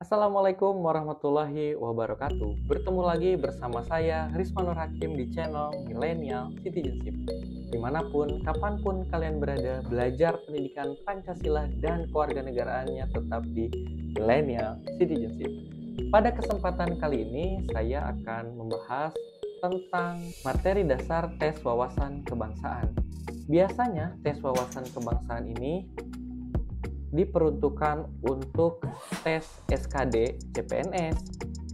Assalamualaikum warahmatullahi wabarakatuh. Bertemu lagi bersama saya Risma Nur Hakim di channel Millennial Citizenship. Dimanapun, kapanpun kalian berada, belajar pendidikan Pancasila dan kewarganegaraannya tetap di Millennial Citizenship. Pada kesempatan kali ini, saya akan membahas tentang materi dasar tes wawasan kebangsaan. Biasanya, tes wawasan kebangsaan ini diperuntukkan untuk tes SKD, CPNS,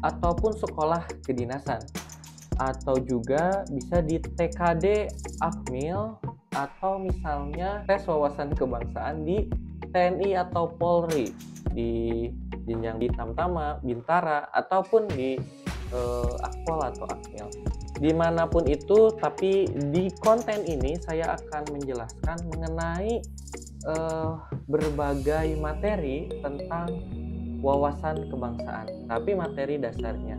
ataupun sekolah kedinasan, atau juga bisa di TKD, Akmil, atau misalnya tes wawasan kebangsaan di TNI atau Polri, di jenjang di Tamtama, Bintara, ataupun di Akpol atau Akmil. Dimanapun itu, tapi di konten ini saya akan menjelaskan mengenai berbagai materi tentang wawasan kebangsaan, tapi materi dasarnya.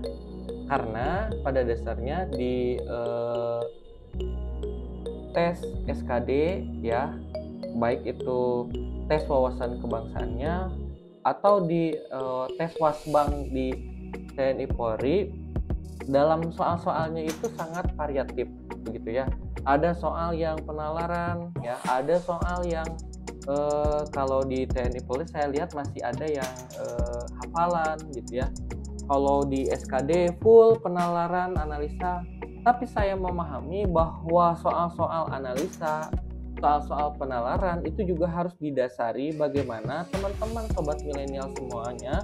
Karena pada dasarnya di tes SKD ya, baik itu tes wawasan kebangsaannya atau di tes Wasbang di TNI Polri, dalam soal-soalnya itu sangat variatif begitu ya. Ada soal yang penalaran ya, ada soal yang kalau di TNI Polri saya lihat masih ada yang hafalan gitu ya. Kalau di SKD full penalaran analisa, tapi saya memahami bahwa soal-soal analisa, soal-soal penalaran itu juga harus didasari bagaimana teman-teman sobat milenial semuanya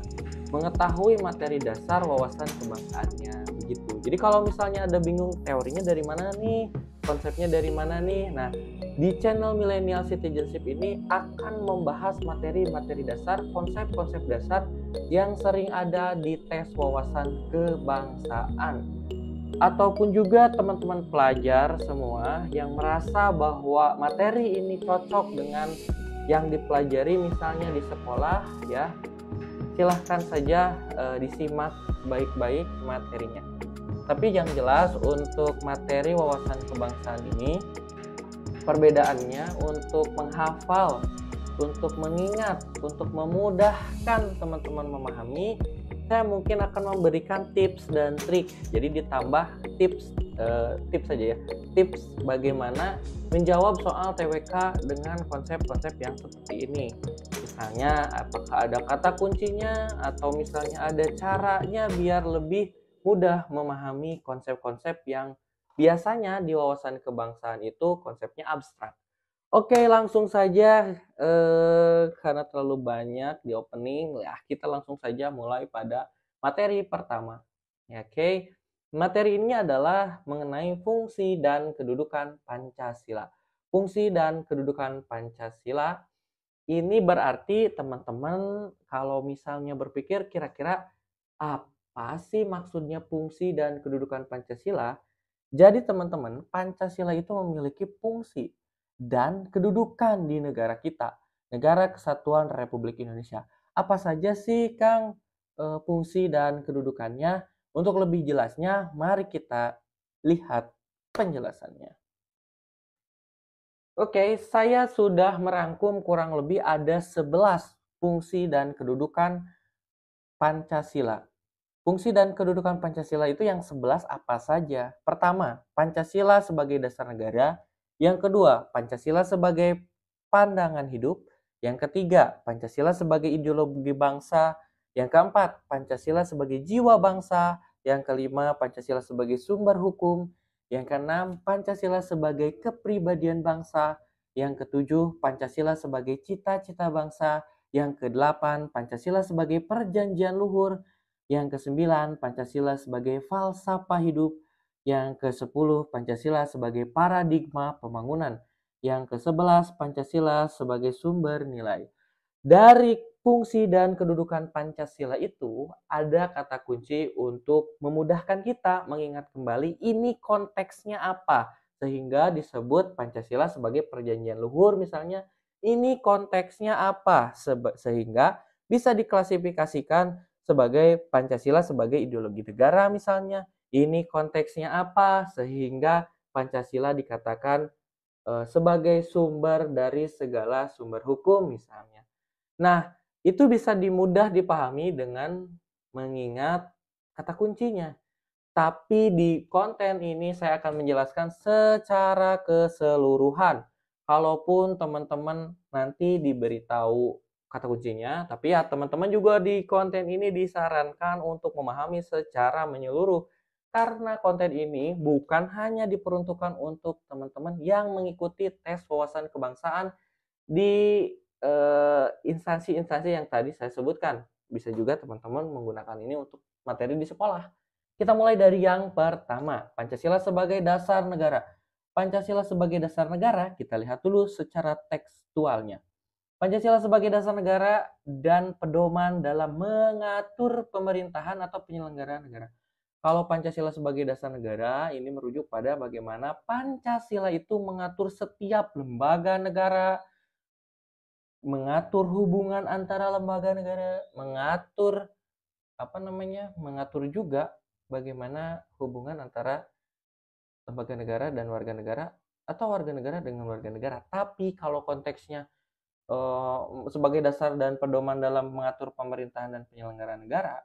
mengetahui materi dasar wawasan kebangsaannya begitu. Jadi kalau misalnya ada bingung teorinya dari mana nih, konsepnya dari mana nih. Nah, di channel Millennial Citizenship ini akan membahas materi-materi dasar, konsep-konsep dasar yang sering ada di tes wawasan kebangsaan. Ataupun juga teman-teman pelajar semua yang merasa bahwa materi ini cocok dengan yang dipelajari misalnya di sekolah ya, silahkan saja disimak baik-baik materinya. Tapi yang jelas untuk materi wawasan kebangsaan ini, perbedaannya untuk menghafal, untuk mengingat, untuk memudahkan teman-teman memahami, saya mungkin akan memberikan tips dan trik. Jadi ditambah tips saja ya, tips bagaimana menjawab soal TWK dengan konsep-konsep yang seperti ini. Misalnya apakah ada kata kuncinya, atau misalnya ada caranya biar lebih mudah memahami konsep-konsep yang biasanya di wawasan kebangsaan itu konsepnya abstrak. Oke, langsung saja karena terlalu banyak di opening, ya kita langsung saja mulai pada materi pertama. Ya, oke, materi ini adalah mengenai fungsi dan kedudukan Pancasila. Fungsi dan kedudukan Pancasila ini berarti teman-teman kalau misalnya berpikir kira-kira apa sih maksudnya fungsi dan kedudukan Pancasila? Jadi teman-teman, Pancasila itu memiliki fungsi dan kedudukan di negara kita, Negara Kesatuan Republik Indonesia. Apa saja sih Kang fungsi dan kedudukannya? Untuk lebih jelasnya, mari kita lihat penjelasannya. Oke, saya sudah merangkum kurang lebih ada 11 fungsi dan kedudukan Pancasila. Fungsi dan kedudukan Pancasila itu yang 11 apa saja? Pertama, Pancasila sebagai dasar negara. Yang kedua, Pancasila sebagai pandangan hidup. Yang ketiga, Pancasila sebagai ideologi bangsa. Yang keempat, Pancasila sebagai jiwa bangsa. Yang kelima, Pancasila sebagai sumber hukum. Yang keenam, Pancasila sebagai kepribadian bangsa. Yang ketujuh, Pancasila sebagai cita-cita bangsa. Yang kedelapan, Pancasila sebagai perjanjian luhur. Yang kesembilan, Pancasila sebagai falsafah hidup. Yang ke-10, Pancasila sebagai paradigma pembangunan. Yang ke-11, Pancasila sebagai sumber nilai. Dari fungsi dan kedudukan Pancasila itu ada kata kunci untuk memudahkan kita mengingat kembali ini konteksnya apa. Sehingga disebut Pancasila sebagai perjanjian luhur misalnya. Ini konteksnya apa sehingga bisa diklasifikasikan sebagai Pancasila sebagai ideologi negara misalnya. Ini konteksnya apa sehingga Pancasila dikatakan sebagai sumber dari segala sumber hukum misalnya. Nah, Itu bisa mudah dipahami dengan mengingat kata kuncinya. Tapi di konten ini saya akan menjelaskan secara keseluruhan. Kalaupun teman-teman nanti diberitahu kata kuncinya, tapi ya teman-teman juga di konten ini disarankan untuk memahami secara menyeluruh. Karena konten ini bukan hanya diperuntukkan untuk teman-teman yang mengikuti tes wawasan kebangsaan di instansi-instansi yang tadi saya sebutkan. Bisa juga teman-teman menggunakan ini untuk materi di sekolah. Kita mulai dari yang pertama, Pancasila sebagai dasar negara. Pancasila sebagai dasar negara, kita lihat dulu secara tekstualnya. Pancasila sebagai dasar negara dan pedoman dalam mengatur pemerintahan atau penyelenggaraan negara. Kalau Pancasila sebagai dasar negara, ini merujuk pada bagaimana Pancasila itu mengatur setiap lembaga negara, mengatur hubungan antara lembaga negara, mengatur juga bagaimana hubungan antara lembaga negara dan warga negara atau warga negara dengan warga negara. Tapi kalau konteksnya sebagai dasar dan pedoman dalam mengatur pemerintahan dan penyelenggaraan negara,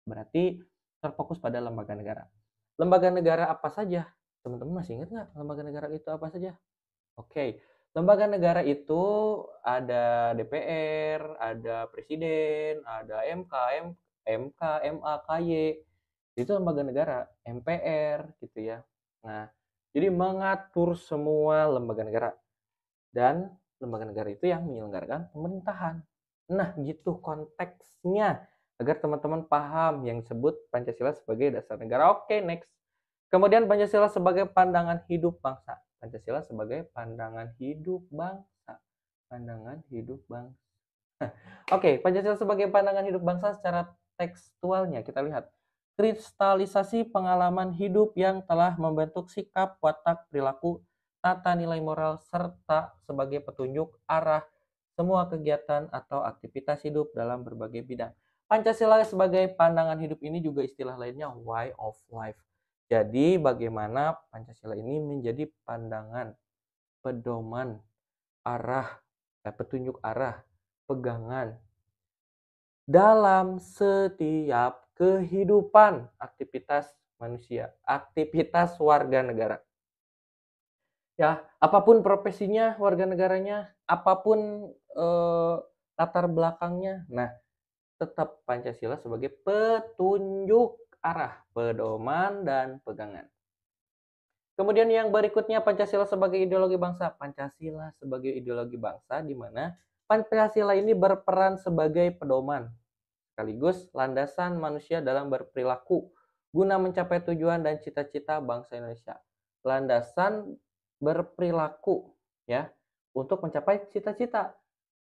berarti terfokus pada lembaga negara. Lembaga negara apa saja? Teman-teman masih ingat nggak lembaga negara itu apa saja? Oke, lembaga negara itu ada DPR, ada Presiden, ada MK, MK, MA, KY. Itu lembaga negara, MPR gitu ya. Nah, jadi mengatur semua lembaga negara. Dan lembaga negara itu yang menyelenggarakan pemerintahan. Nah, gitu konteksnya agar teman-teman paham yang disebut Pancasila sebagai dasar negara. Oke, next. Kemudian Pancasila sebagai pandangan hidup bangsa. Pancasila sebagai pandangan hidup bangsa. Pandangan hidup bangsa. Oke, Pancasila sebagai pandangan hidup bangsa secara tekstualnya kita lihat. Kristalisasi pengalaman hidup yang telah membentuk sikap, watak, perilaku, tata nilai moral, serta sebagai petunjuk arah semua kegiatan atau aktivitas hidup dalam berbagai bidang. Pancasila sebagai pandangan hidup ini juga istilah lainnya way of life. Jadi bagaimana Pancasila ini menjadi pandangan, pedoman, petunjuk arah, pegangan dalam setiap kehidupan aktivitas manusia, aktivitas warga negara. Ya, apapun profesinya warga negaranya, apapun latar belakangnya, nah tetap Pancasila sebagai petunjuk arah, pedoman, dan pegangan. Kemudian yang berikutnya Pancasila sebagai ideologi bangsa. Pancasila sebagai ideologi bangsa di mana Pancasila ini berperan sebagai pedoman sekaligus landasan manusia dalam berperilaku guna mencapai tujuan dan cita-cita bangsa Indonesia. Landasan berperilaku ya untuk mencapai cita-cita.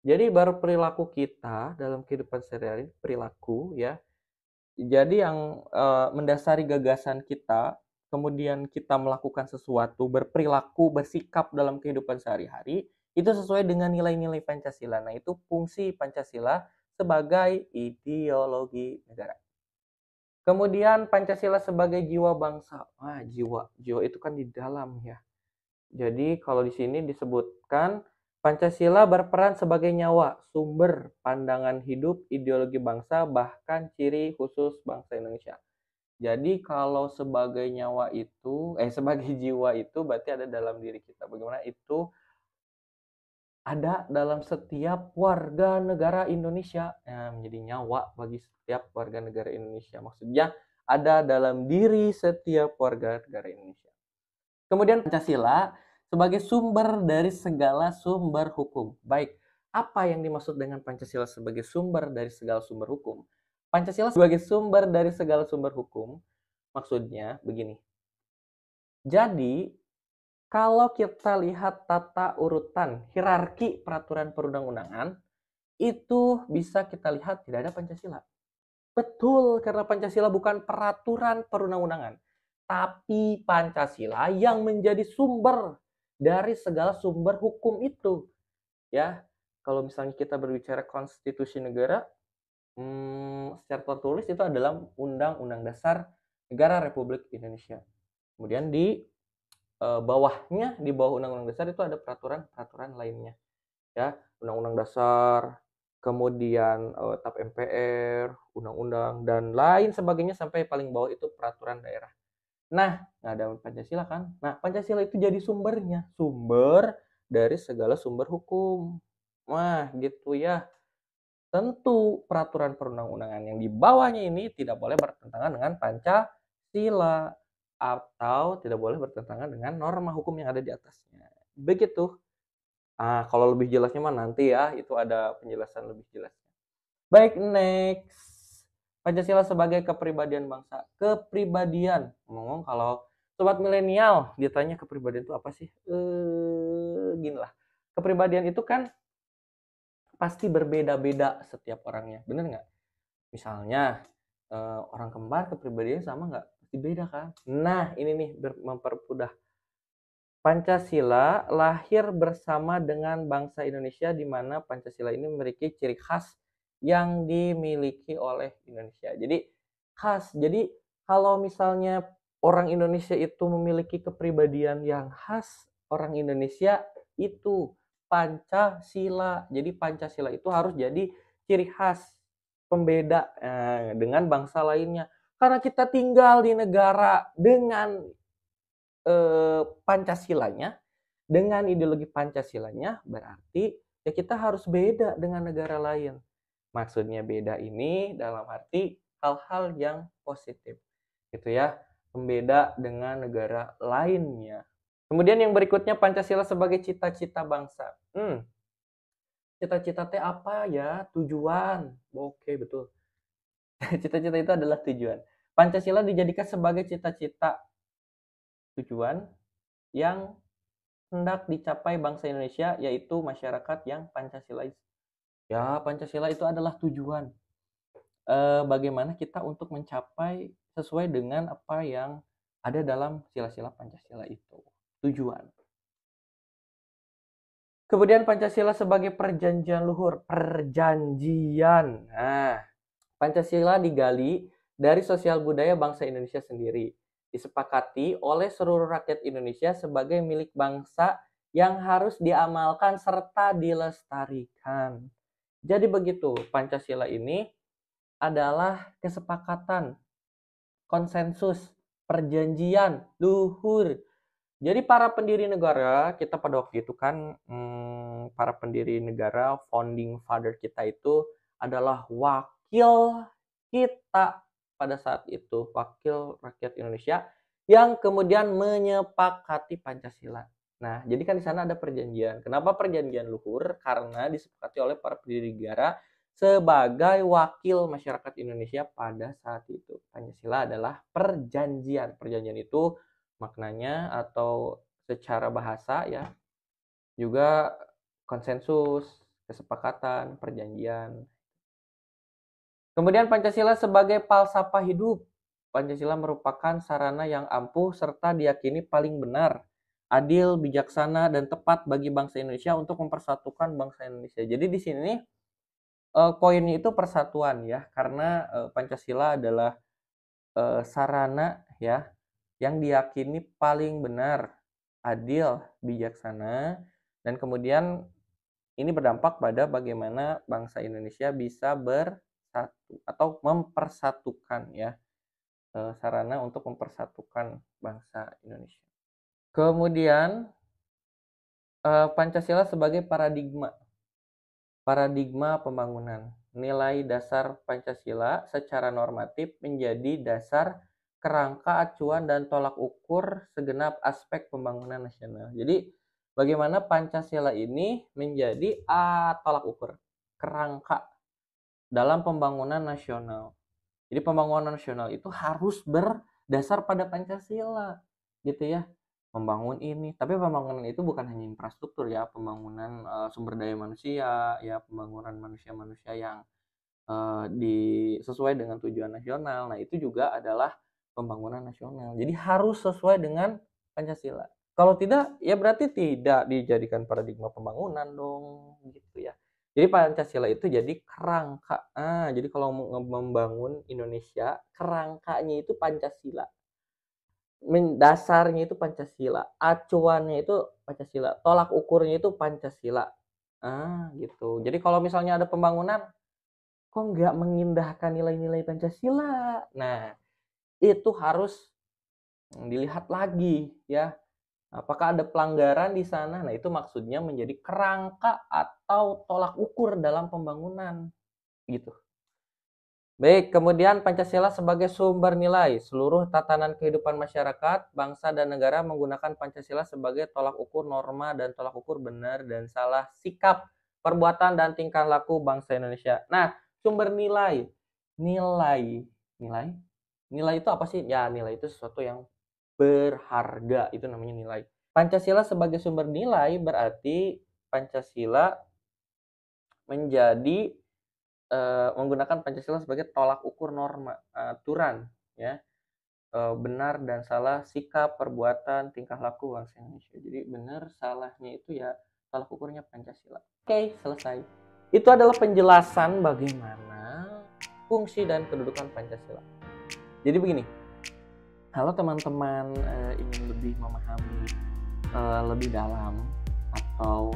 Jadi berperilaku kita dalam kehidupan sehari-hari perilaku ya. Jadi yang mendasari gagasan kita, kemudian kita melakukan sesuatu, berperilaku, bersikap dalam kehidupan sehari-hari, itu sesuai dengan nilai-nilai Pancasila. Nah, itu fungsi Pancasila sebagai ideologi negara. Kemudian Pancasila sebagai jiwa bangsa. Jiwa itu kan di dalam ya. Jadi kalau di sini disebutkan Pancasila berperan sebagai nyawa, sumber pandangan hidup, ideologi bangsa, bahkan ciri khusus bangsa Indonesia. Jadi kalau sebagai nyawa itu, sebagai jiwa itu berarti ada dalam diri kita. Bagaimana itu ada dalam setiap warga negara Indonesia, menjadi nyawa bagi setiap warga negara Indonesia. Maksudnya ada dalam diri setiap warga negara Indonesia. Kemudian Pancasila sebagai sumber dari segala sumber hukum. Baik, apa yang dimaksud dengan Pancasila sebagai sumber dari segala sumber hukum? Pancasila sebagai sumber dari segala sumber hukum, maksudnya begini. Jadi, kalau kita lihat tata urutan hierarki peraturan perundang-undangan, itu bisa kita lihat tidak ada Pancasila. Betul, karena Pancasila bukan peraturan perundang-undangan, tapi Pancasila yang menjadi sumber dari segala sumber hukum itu. Ya, kalau misalnya kita berbicara konstitusi negara, secara tertulis itu adalah Undang-Undang Dasar Negara Republik Indonesia. Kemudian di bawahnya, di bawah Undang-Undang Dasar itu ada peraturan-peraturan lainnya. Ya, Undang-Undang Dasar, kemudian TAP MPR, undang-undang, dan lain sebagainya sampai paling bawah itu peraturan daerah. Nah, ada Pancasila kan? Nah, Pancasila itu jadi sumbernya, sumber dari segala sumber hukum. Wah, gitu ya. Tentu peraturan perundang-undangan yang di bawahnya ini tidak boleh bertentangan dengan Pancasila atau tidak boleh bertentangan dengan norma hukum yang ada di atasnya. Begitu. Kalau lebih jelasnya mah nanti ya, itu ada penjelasan lebih jelasnya. Baik, next. Pancasila sebagai kepribadian bangsa. Kepribadian. Ngomong kalau sobat milenial ditanya kepribadian itu apa sih? Gini lah. Kepribadian itu kan pasti berbeda-beda setiap orangnya, bener nggak? Misalnya orang kembar kepribadiannya sama nggak? Pasti beda kan? Nah, ini nih mempermudah. Pancasila lahir bersama dengan bangsa Indonesia, di mana Pancasila ini memiliki ciri khas yang dimiliki oleh Indonesia. Jadi khas. Jadi kalau misalnya orang Indonesia itu memiliki kepribadian yang khas, orang Indonesia itu Pancasila. Jadi Pancasila itu harus jadi ciri khas pembeda dengan bangsa lainnya. Karena kita tinggal di negara dengan Pancasilanya, dengan ideologi Pancasilanya, berarti ya kita harus beda dengan negara lain. Maksudnya beda ini dalam arti hal-hal yang positif, gitu ya, pembeda dengan negara lainnya. Kemudian yang berikutnya, Pancasila sebagai cita-cita bangsa. Cita-cita teh apa ya? Tujuan. Oke, betul. Cita-cita itu adalah tujuan. Pancasila dijadikan sebagai cita-cita tujuan yang hendak dicapai bangsa Indonesia, yaitu masyarakat yang Pancasilais. Ya, Pancasila itu adalah tujuan. Bagaimana kita untuk mencapai sesuai dengan apa yang ada dalam sila-sila Pancasila itu. Tujuan. Kemudian Pancasila sebagai perjanjian luhur. Perjanjian. Nah, Pancasila digali dari sosial budaya bangsa Indonesia sendiri. Disepakati oleh seluruh rakyat Indonesia sebagai milik bangsa yang harus diamalkan serta dilestarikan. Jadi begitu, Pancasila ini adalah kesepakatan, konsensus, perjanjian, luhur. Jadi para pendiri negara, kita pada waktu itu kan, para pendiri negara, founding father kita itu adalah wakil kita pada saat itu, wakil rakyat Indonesia yang kemudian menyepakati Pancasila. Nah, jadi kan di sana ada perjanjian. Kenapa perjanjian luhur? Karena disepakati oleh para pendiri negara sebagai wakil masyarakat Indonesia pada saat itu. Pancasila adalah perjanjian. Perjanjian itu maknanya atau secara bahasa ya juga konsensus, kesepakatan, perjanjian. Kemudian Pancasila sebagai falsafah hidup. Pancasila merupakan sarana yang ampuh serta diyakini paling benar, adil, bijaksana, dan tepat bagi bangsa Indonesia untuk mempersatukan bangsa Indonesia. Jadi di sini poinnya itu persatuan ya, karena Pancasila adalah sarana ya yang diyakini paling benar, adil, bijaksana, dan kemudian ini berdampak pada bagaimana bangsa Indonesia bisa bersatu atau mempersatukan ya, sarana untuk mempersatukan bangsa Indonesia. Kemudian Pancasila sebagai paradigma pembangunan. Nilai dasar Pancasila secara normatif menjadi dasar kerangka acuan dan tolak ukur segenap aspek pembangunan nasional. Jadi bagaimana Pancasila ini menjadi tolak ukur, kerangka dalam pembangunan nasional. Jadi pembangunan nasional itu harus berdasar pada Pancasila, gitu ya. Membangun ini, tapi pembangunan itu bukan hanya infrastruktur ya, pembangunan sumber daya manusia, ya pembangunan manusia-manusia yang sesuai dengan tujuan nasional. Nah, itu juga adalah pembangunan nasional. Jadi harus sesuai dengan Pancasila. Kalau tidak, ya berarti tidak dijadikan paradigma pembangunan dong, gitu ya. Jadi Pancasila itu jadi kerangka. Jadi kalau mau membangun Indonesia, kerangkanya itu Pancasila. Dasarnya itu Pancasila, acuannya itu Pancasila, tolak ukurnya itu Pancasila. Gitu. Jadi kalau misalnya ada pembangunan, kok nggak mengindahkan nilai-nilai Pancasila? Nah, itu harus dilihat lagi ya. Apakah ada pelanggaran di sana? Nah, itu maksudnya menjadi kerangka atau tolak ukur dalam pembangunan gitu. Baik, kemudian Pancasila sebagai sumber nilai. Seluruh tatanan kehidupan masyarakat, bangsa, dan negara menggunakan Pancasila sebagai tolak ukur norma dan tolak ukur benar dan salah sikap, perbuatan, dan tingkah laku bangsa Indonesia. Nah, sumber nilai. Nilai. Nilai? Nilai itu apa sih? Ya, nilai itu sesuatu yang berharga. Itu namanya nilai. Pancasila sebagai sumber nilai berarti Pancasila menjadi menggunakan Pancasila sebagai tolak ukur norma, aturan, ya, benar dan salah sikap, perbuatan, tingkah laku bangsa Indonesia. Jadi benar salahnya itu ya tolak ukurnya Pancasila. Oke, selesai. Itu adalah penjelasan bagaimana fungsi dan kedudukan Pancasila. Jadi begini, kalau teman-teman ingin lebih memahami lebih dalam atau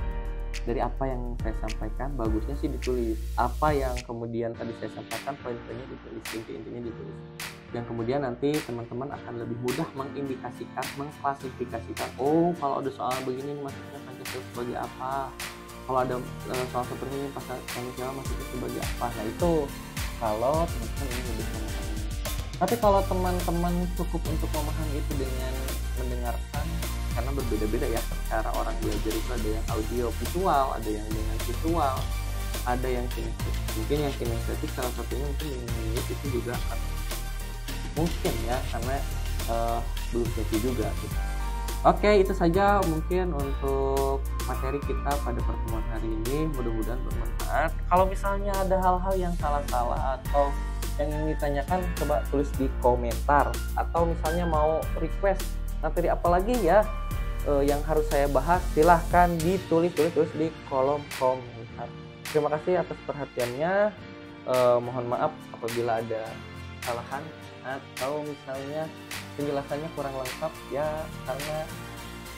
dari apa yang saya sampaikan, bagusnya sih ditulis. Apa yang kemudian tadi saya sampaikan, poin-poinnya ditulis, inti-intinya ditulis. Yang kemudian nanti teman-teman akan lebih mudah mengindikasikan, mengklasifikasikan. Oh, kalau ada soal begini maksudnya Pancasila sebagai apa? Kalau ada soal seperti ini Pancasila maksudnya sebagai apa? Nah itu kalau teman-teman ini lebih memahami. Tapi kalau teman-teman cukup untuk memahami itu dengan mendengarkan, karena berbeda-beda ya cara orang belajar itu, ada yang audio visual, ada yang dengan visual, ada yang kinestetik. Mungkin yang kinestetik salah satunya mungkin dengan itu juga mungkin ya, karena belum tentu juga gitu. Oke, itu saja mungkin untuk materi kita pada pertemuan hari ini, mudah-mudahan bermanfaat. Kalau misalnya ada hal-hal yang salah-salah atau yang ingin ditanyakan, coba tulis di komentar, atau misalnya mau request materi apa lagi ya yang harus saya bahas, silahkan ditulis di kolom komentar. Terima kasih atas perhatiannya. Mohon maaf apabila ada kesalahan atau misalnya penjelasannya kurang lengkap ya, karena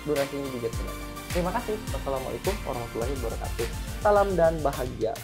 durasinya juga terbatas. Terima kasih. Wassalamualaikum warahmatullahi wabarakatuh. Salam dan bahagia.